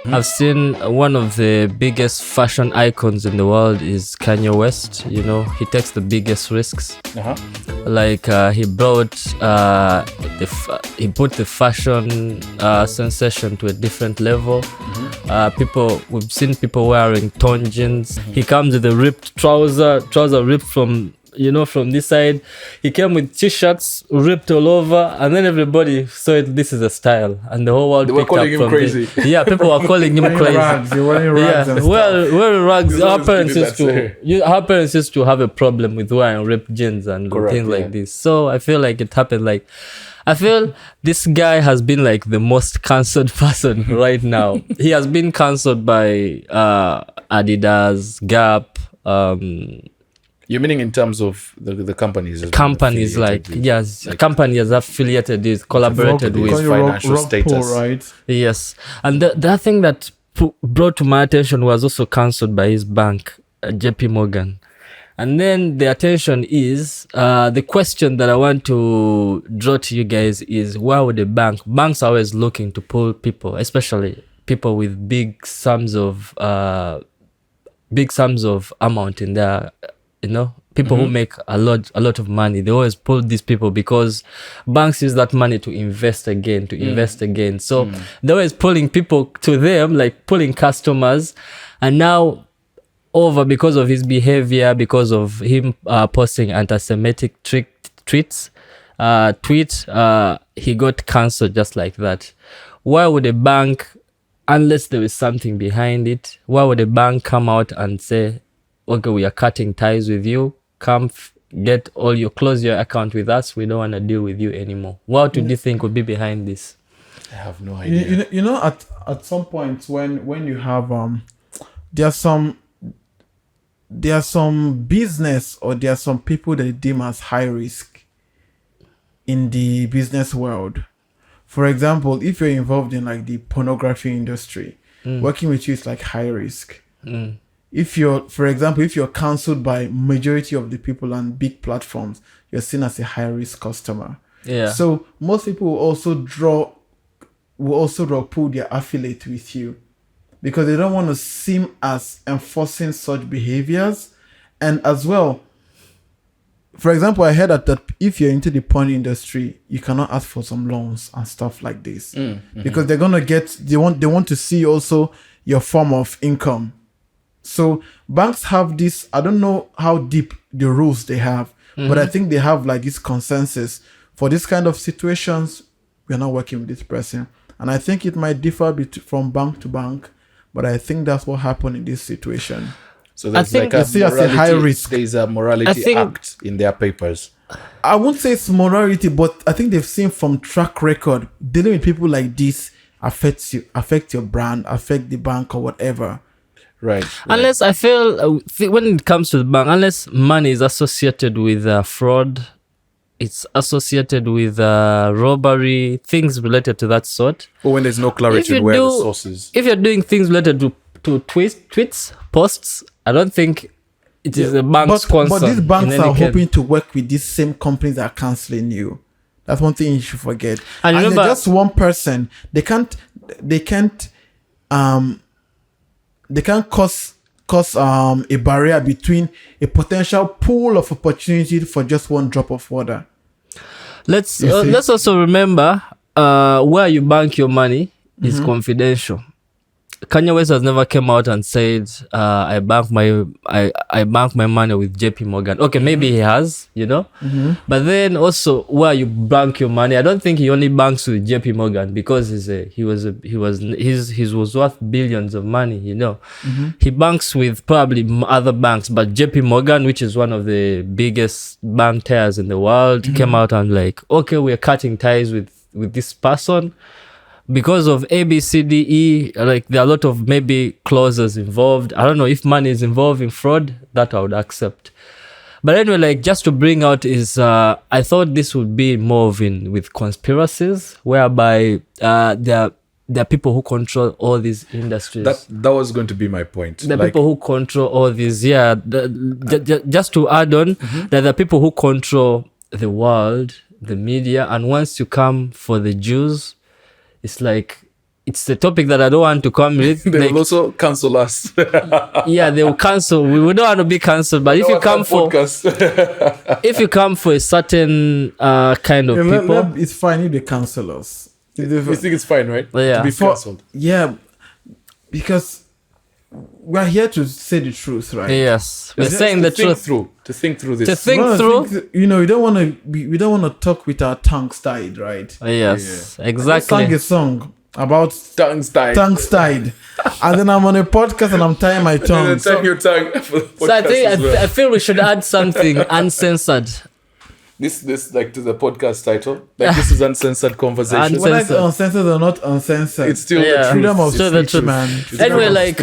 I've seen one of the biggest fashion icons in the world is Kanye West. You know, he takes the biggest risks. Uh-huh. Like he brought, he put the fashion sensation to a different level. We've seen people wearing torn jeans. He comes with a ripped trouser ripped from this side. He came with t-shirts ripped all over, and then everybody saw it. This is a style, and the whole world They were picked up calling him from crazy. Yeah, people were calling him crazy. You're wearing rags and stuff. Wearing rags. This Our was parents giving used that to. Our parents used to have a problem with wearing ripped jeans and Correct, things yeah. like this. So I feel like it happened. Like, I feel this guy has been like the most cancelled person right now. He has been cancelled by Adidas, Gap. You're meaning in terms of the companies? as Companies like affiliated with, yes, like- companies affiliated with, collaborated Rock- with. Because financial status. right? Yes, and the thing that brought to my attention was also cancelled by his bank, JP Morgan. And then the attention is the question that I want to draw to you guys is, why would banks are always looking to pull people, especially people with big sums of amount in their, people who make a lot of money. They always pull these people because banks use that money to invest again. So they're always pulling people to them, like pulling customers. And now because of his behavior, because of him posting anti-Semitic tweets, he got cancelled just like that. Why would a bank, unless there is something behind it, why would a bank come out and say, okay, we are cutting ties with you, come close your account with us, we don't want to deal with you anymore? What do you think would be behind this? I have no idea. At some point when you have there are some business, or there are some people that they deem as high risk in the business world. For example, if you're involved in like the pornography industry, working with you is like high risk. If you're cancelled by majority of the people on big platforms, you're seen as a high risk customer. Yeah. So most people will also pull their affiliate with you, because they don't want to seem as enforcing such behaviors. And as well, for example, I heard that if you're into the porn industry, you cannot ask for some loans and stuff like this, because they're gonna they want to see also your form of income. So banks have this, I don't know how deep the rules they have, but I think they have like this consensus for this kind of situations. We're not working with this person, and I think it might differ from bank to bank, but I think that's what happened in this situation. So there's think like you see as a high risk. There's a morality act in their papers. I won't say it's morality, but I think they've seen from track record, dealing with people like this affect your brand, affect the bank or whatever. Right. Unless I feel when it comes to the bank, unless money is associated with fraud, it's associated with robbery, things related to that sort. Or when there's no clarity on where the source is. If you're doing things related to tweets, posts, I don't think it is a bank's concern. But these banks in are any case. hoping to work with these same companies that are cancelling you. That's one thing you should forget. And And remember, they're just one person. They can't cause a barrier between a potential pool of opportunity for just one drop of water. let's You see? also remember where you bank your money is confidential. Kanye West has never came out and said, I bank my money with JP Morgan. Okay, maybe he has, But then also where you bank your money, I don't think he only banks with JP Morgan, because he was worth billions of money, He banks with probably other banks, but JP Morgan, which is one of the biggest bank tiers in the world, came out and like, okay, we're cutting ties with this person. Because of A, B, C, D, E, like there are a lot of maybe clauses involved. I don't know if money is involved in fraud, that I would accept. But anyway, like just to bring out is, I thought this would be more with conspiracies, whereby there are people who control all these industries. That was going to be my point. The people who control all these, just to add on, there are people who control the world, the media, and once you come for the Jews, it's like it's a topic that I don't want to come with. They Like, will also cancel us. yeah, they will cancel. We don't want to be cancelled. But if you come for if you come for a certain kind of people, it's fine if they cancel us. You think it's fine, right? Yeah. To be cancelled. Yeah, because we're here to say the truth, right? yes, we're Just saying to the think truth. through, to think through this. To think Well, I through. think, we don't want to. We don't want to talk with our tongues tied, right? Yes, I sang exactly. a song about tongues tied. tongues tied, and then I'm on a podcast and I'm tying my tongue. And then tie your tongue for the So I podcast think as well. I feel we should add something uncensored. This like to the podcast title. Like this is uncensored conversation. Whether it's Uncensored. uncensored or not uncensored, It's still Yeah. the truth. freedom of It's Still the speech, truth. man. Anyway, like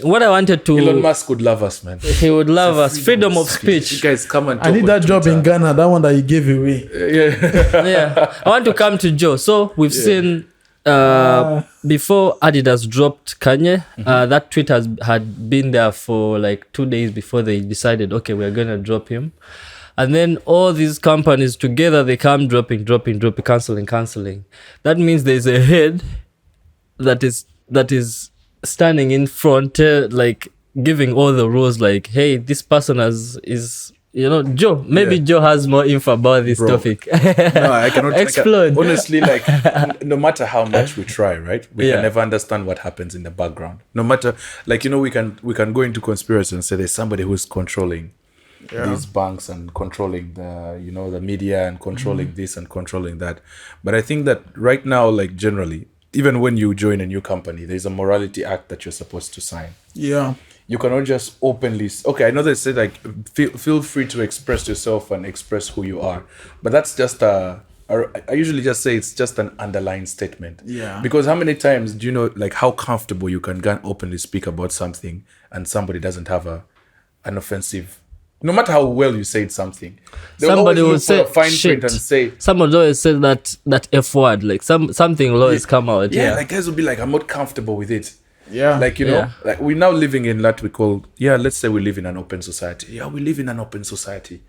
what I wanted Elon to, Musk would love us, man. he would love us. Freedom of You speech. guys come and talk I need on that job in Twitter. Ghana, that one that you gave away. Yeah. Yeah, I want to come to Joe. So we've seen before Adidas dropped Kanye, that tweet had been there for like 2 days before they decided, okay, we're gonna drop him. And then all these companies together, they come dropping, canceling. That means there's a head that is standing in front, like giving all the rules. Like, hey, this person is Joe. Maybe Yeah. Joe has more info about this Bro. topic. No, I cannot Explode. Honestly, like no matter how much we try, right? We Yeah. can never understand what happens in the background. No matter, like, we can go into conspiracy and say there's somebody who's controlling these banks and controlling the media and controlling this and controlling that. But I think that right now, like generally, even when you join a new company, there's a morality act that you're supposed to sign. Yeah. You cannot just openly. Okay, I know they say like feel free to express yourself and express who you are, but that's just I usually just say it's just an underlying statement. Yeah. Because how many times do you know like how comfortable you can go and openly speak about something and somebody doesn't have an offensive. No matter how well you said something, Somebody will always look say for a fine shit. print and say. Someone always says that F word, like something will always come out. Yeah, Yeah. like guys will be like, I'm not comfortable with it. Yeah. Like, Yeah. like we're now living in that we call, let's say we live in an open society. Yeah, we live in an open society.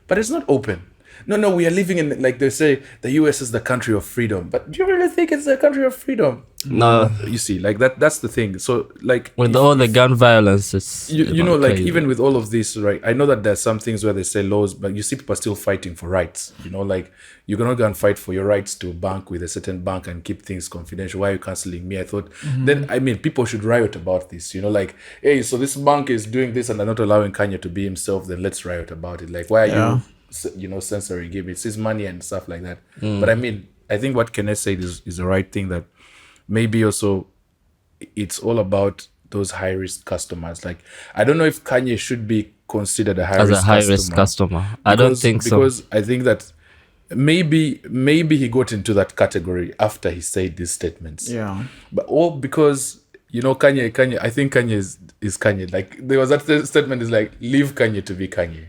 But it's not open. No, we are living in, like they say, the US is the country of freedom. But do you really think it's the country of freedom? No, You see, like that's the thing. So, like, with all the gun violence, it's you know, like crazy. even with all of this, right? I know that there's some things where they say laws, but you see people are still fighting for rights. Like you cannot go and fight for your rights to bank with a certain bank and keep things confidential. Why are you canceling me? I thought then people should riot about this. Like, hey, so this bank is doing this and they're not allowing Kanye to be himself. Then let's riot about it. Like, why are you censoring him? It's his money and stuff like that. But I think what Kenneth said is the right thing, that maybe also it's all about those high risk customers. Like, I don't know if Kanye should be considered a as a high risk customer. I don't think so. Because I think that maybe he got into that category after he said these statements. Yeah. But all because Kanye, I think Kanye is Kanye. Like, there was that statement is like, leave Kanye to be Kanye.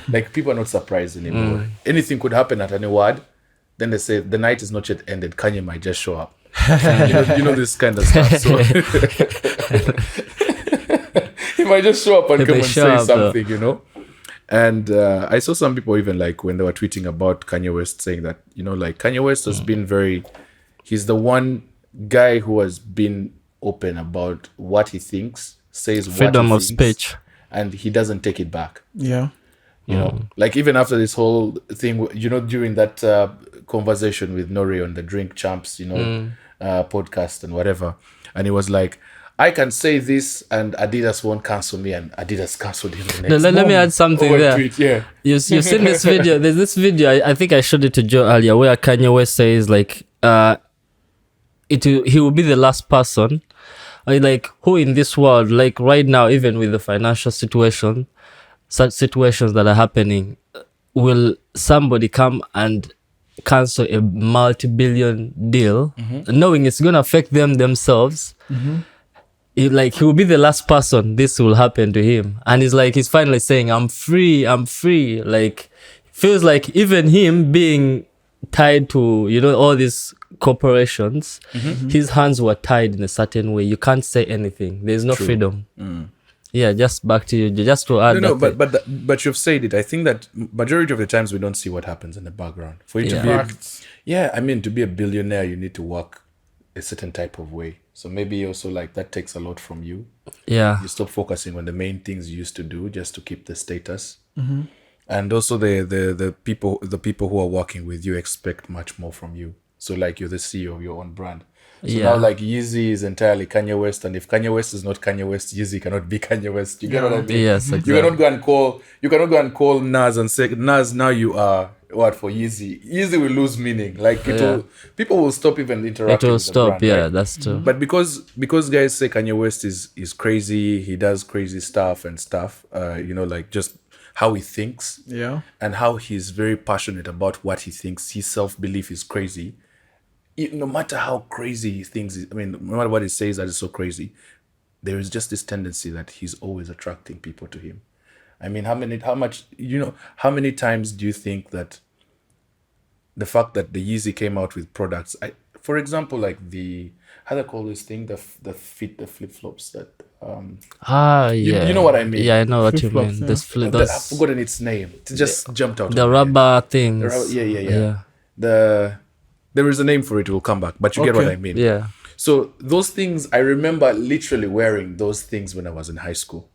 Like, people are not surprised anymore. Anything could happen at any word. Then they say the night is not yet ended. Kanye might just show up. you know this kind of stuff. So he might just show up and come and say something, And I saw some people even like when they were tweeting about Kanye West saying that, like Kanye West has been he's the one guy who has been open about what he thinks, says Freedom what of he thinks, speech. and he doesn't take it back. Yeah. Like even after this whole thing, during that conversation with Nori on the Drink Champs, podcast and whatever, and he was like, I can say this and Adidas won't cancel me, and Adidas cancelled him the next Let me add something there. tweet, yeah. You've seen this video. There's this video, I think I showed it to Joe earlier, where Kanye West says like he will be the last person, like, who in this world, like right now, even with the financial situation, such situations that are happening, will somebody come and cancel a multi-billion deal, knowing it's going to affect them themselves. He will be the last person this will happen to him, and he's finally saying, I'm free. Like, feels like even him being tied to all these corporations, his hands were tied in a certain way. You can't say anything. There's no freedom. Yeah, just back to you, just to add. No, but you've said it. I think that majority of the times we don't see what happens in the background. For you to be, to be a billionaire, you need to work a certain type of way. So maybe also like that takes a lot from you. Yeah. You stop focusing on the main things you used to do just to keep the status. And also the people who are working with you expect much more from you. So like you're the CEO of your own brand. So now like Yeezy is entirely Kanye West, and if Kanye West is not Kanye West, Yeezy cannot be Kanye West. You get what I mean? Yes, exactly. You cannot go and call Nas and say, Nas, now you are what for Yeezy? Yeezy will lose meaning. Like people will stop even interacting. It will with stop. the brand, Yeah, right? that's true. But because guys say Kanye West is crazy, he does crazy stuff and stuff. Like just how he thinks. Yeah. And how he's very passionate about what he thinks. His self-belief is crazy. No matter how crazy he thinks, no matter what he says that is so crazy, there is just this tendency that he's always attracting people to him. I mean, how many times do you think that the fact that the Yeezy came out with products, for example, like how they call this thing, the flip-flops that Yeah. you know what I mean? Yeah, I know what you Flip-flops, mean. yeah. I've forgotten its name. It just jumped out. The of my head. rubber things. Yeah. There is a name for it. It will come back, but you get what I mean. Yeah. So those things, I remember literally wearing those things when I was in high school,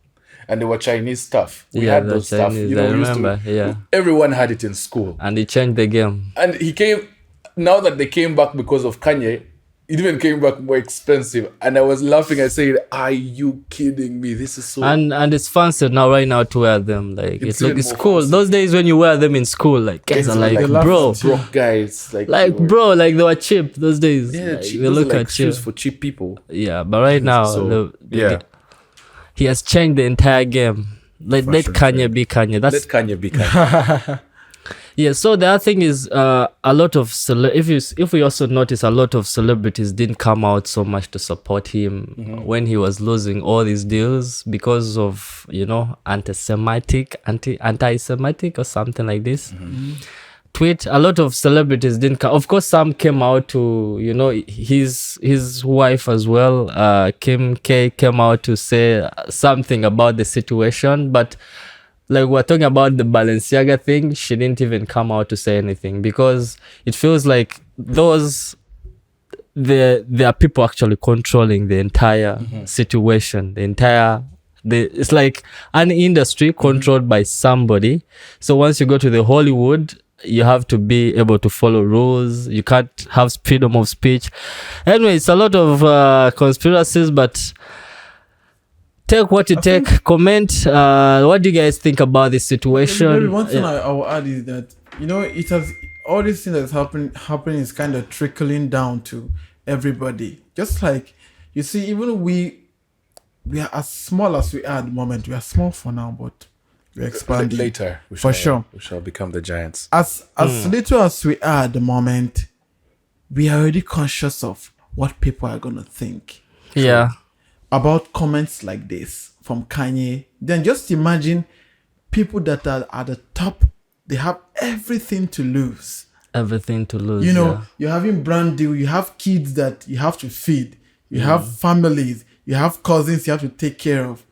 and they were Chinese stuff. We had the those stuff. Chinese, We I used remember, yeah. Everyone had it in school, And he changed the game. and he came. Now that they came back because of Kanye, it even came back more expensive. And I was laughing. I said, "Are you kidding me? This is so." And it's fancy now, right now, to wear them. Like It's it's even more cool. fancy. Those days when you wear them in school, like guys are like, bro, broke guys, like bro, like they were cheap those days. Yeah, Like, cheap. they Those are look like at cheap. shoes for cheap people. Yeah, but right now, So, he has changed the entire game. Let Fashion Kanye trend. be Kanye. Let That's Kanye be Kanye. yeah. So the other thing is, a lot of if we also notice, a lot of celebrities didn't come out so much to support him when he was losing all these deals because of anti-Semitic or something like this. Tweet. A lot of celebrities didn't come. Of course, some came out to his wife as well. Kim K came out to say something about the situation, but. Like we're talking about the Balenciaga thing, she didn't even come out to say anything because it feels like there are people actually controlling the entire situation, it's like an industry controlled by somebody. So once you go to the Hollywood, you have to be able to follow rules. You can't have freedom of speech. Anyway, it's a lot of conspiracies, but take what you take. Comment. What do you guys think about this situation? Maybe one thing I will add is that it has all these things that's happening is kind of trickling down to everybody. Just like you see, even we are as small as we are at the moment. We are small for now, but we're expanding. Later, we shall become the giants. As little as we are at the moment, we are already conscious of what people are gonna think. Yeah. About comments like this from Kanye. Then just imagine people that are at the top, they have everything to lose. Everything to lose. You're having brand deal, you have kids that you have to feed, you have families, you have cousins you have to take care of.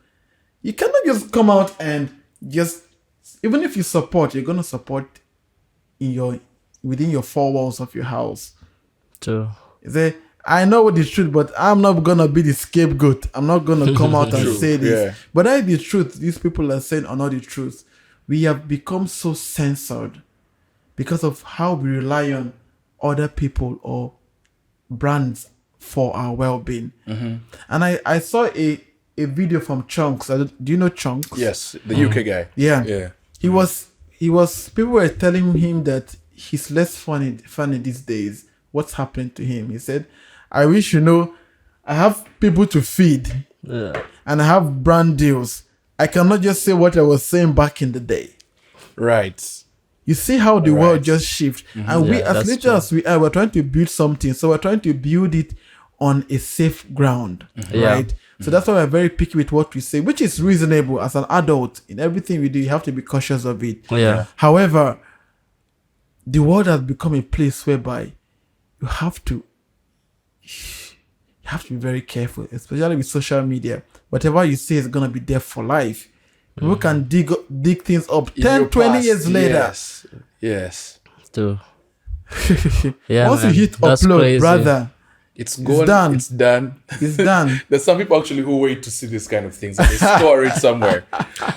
You cannot just come out and just, even if you support, you're gonna support within your four walls of your house. True. I know what the truth, but I'm not gonna be the scapegoat. I'm not gonna come out and say this. Yeah. But that is the truth. These people are saying are not the truth. We have become so censored because of how we rely on other people or brands for our well-being. And I saw a video from Chunks. Do you know Chunks? Yes, the UK guy. Yeah. He was. People were telling him that he's less funny these days. What's happened to him? He said, I wish I have people to feed and I have brand deals. I cannot just say what I was saying back in the day. Right. You see how the world just shifts. And we, as little as we are, we're trying to build something. So we're trying to build it on a safe ground. Right? So that's why we're very picky with what we say, which is reasonable as an adult. In everything we do, you have to be cautious of it. Yeah. However, the world has become a place whereby you have to be very careful, especially with social media. Whatever you say is going to be there for life. People can dig things up 10, 20 years later. Yes. True. Yeah, Once man. you hit That's upload, crazy. brother, It's gone. done. It's done. It's done. There's some people actually who wait to see this kind of things and they store it somewhere.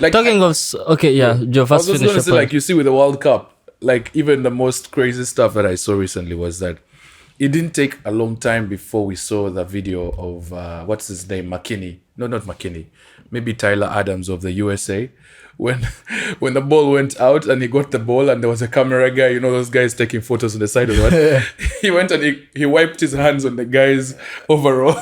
Like Talking of okay, yeah, Joe, I was first just finish going to your say, point. like you see with the World Cup, like even the most crazy stuff that I saw recently was that it didn't take a long time before we saw the video of what's his name, McKinney. No, not McKinney. Maybe Tyler Adams of the USA. When the ball went out and he got the ball and there was a camera guy, you know those guys taking photos on the side of it. He went and he wiped his hands on the guy's overall.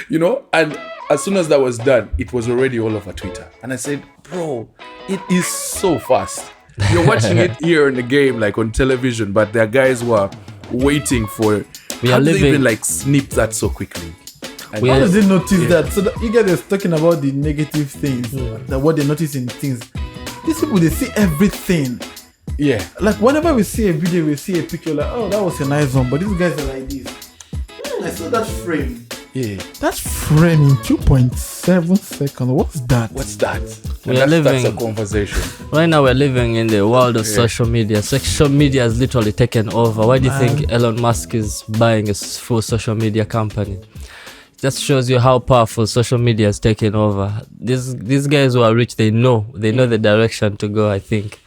You know, and as soon as that was done, it was already all over Twitter. And I said, bro, it is so fast. You're watching it here in the game, like on television, but there are guys who are waiting for We how are do they living- even like snip that so quickly? And We How are- does it notice that? So you guys are talking about the negative things, that what they notice in things. These people, they see everything. yeah. Like whenever we see a video, we see a picture, like, oh, that was a nice one, but these guys are like this. I saw that frame. Yeah. That frame in 2.7 seconds. What's that? What's that? We And are that's a living- conversation. Right now, we're living in the world of social media. Social media has literally taken over. Why do you think Elon Musk is buying a full social media company? Just shows you how powerful social media is taking over. These guys who are rich, they know the direction to go, I think.